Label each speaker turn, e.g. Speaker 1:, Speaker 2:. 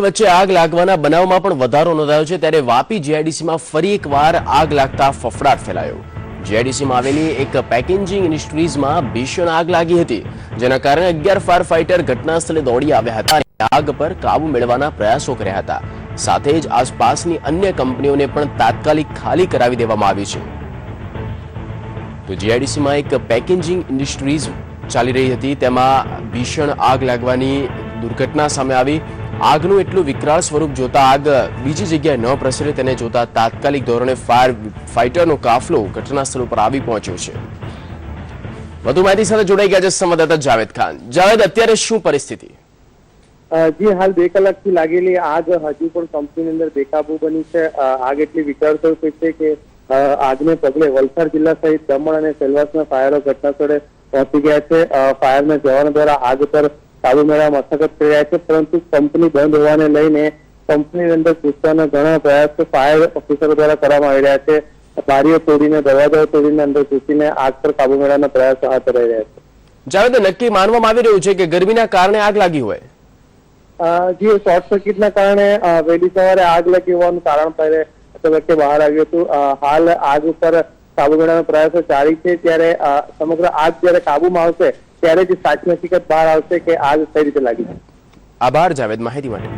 Speaker 1: વચ્ચે આગ લાગવાના બનાવમાં પણ વધારો નોંધાયો છે ત્યારે વાપી જીઆઈડીસીમાં ફરી એકવાર આગ લાગતા ફફડાટ ફેલાયો। જીઆઈડીસીમાં આવેલી એક પેકેજિંગ ઇન્ડસ્ટ્રીઝમાં ભીષણ આગ લાગી હતી, જેના કારણે 11 ફાયર ફાઇટર ઘટના સ્થળે દોડી આવ્યા હતા અને આગ પર કાબુ મેળવવાના પ્રયાસો કર્યા હતા। સાથે જ આસપાસની અન્ય કંપનીઓને પણ તાત્કાલિક ખાલી કરાવી દેવામાં આવી છે। તો જીઆઈડીસીમાં એક પેકેજિંગ ઇન્ડસ્ટ્રીઝ ચાલી રહી હતી, તેમાં ભીષણ આગ લાગવાની દુર્ઘટના સામે આવી। આગનું એટલું વિકરાળ સ્વરૂપ જોતા આગ બીજી જગ્યાએ ન પ્રસરે તેને જોતા તાત્કાલિક ધોરણે ફાયર ફાઇટરનો કાફલો ઘટના સ્થળ પર આવી પહોંચ્યો છે। વધુ માહિતી સાથે જોડાઈ ગયા છે સંવાદદાતા જાવેદ ખાન। જાવેદ, અત્યારે શું પરિસ્થિતિ?
Speaker 2: જી, હાલ 2 કલાકથી લાગેલી આગ હજુ પણ કંપનીની અંદર બેકાબુ બની છે। આગ એટલી વિકરાળ સ્વરૂપે છે કે આગને પગલે વલસાડ જિલ્લા સહિત દમણ અને સેલવાસના ફાયરો ઘટના સ્થળે પહોંચી ગયા છે। ફાયરના જવાનો દ્વારા આગ પર કાબુ મેળવવા મશક્કત કરી રહ્યા છે, પરંતુ કંપની બંધ હોવાને લઈને કંપનીની અંદર ઘૂસવાના ઘણા પ્રયાસો ફાયર ઓફિસરો દ્વારા કરવામાં આવી રહ્યા છે। બારીઓ તોડીને, દરવાજાઓ તોડીને અંદર ઘૂસીને આગ પર કાબુ મેળવવાના પ્રયાસો હાથ ધરાઈ રહ્યા છે।
Speaker 1: જાવેદ, નક્કી માનવામાં આવી રહ્યું છે કે ગરમીના કારણે આગ લાગી હોય?
Speaker 2: જે શોર્ટ સર્કિટના કારણે વહેલી સવારે આગ લાગી હોવાનું કારણ પહેલે વચ્ચે બહાર આવ્યું હતું। હાલ આગ ઉપર કાબુ મેળવવાના પ્રયાસો જારી છે, ત્યારે સમગ્ર આગ જયારે કાબુમાં આવશે ત્યારે જ સાચી હકીકત બહાર આવશે કે આગ કઈ રીતે લાગી છે।
Speaker 1: આભાર જાવેદ માહિતી માટે।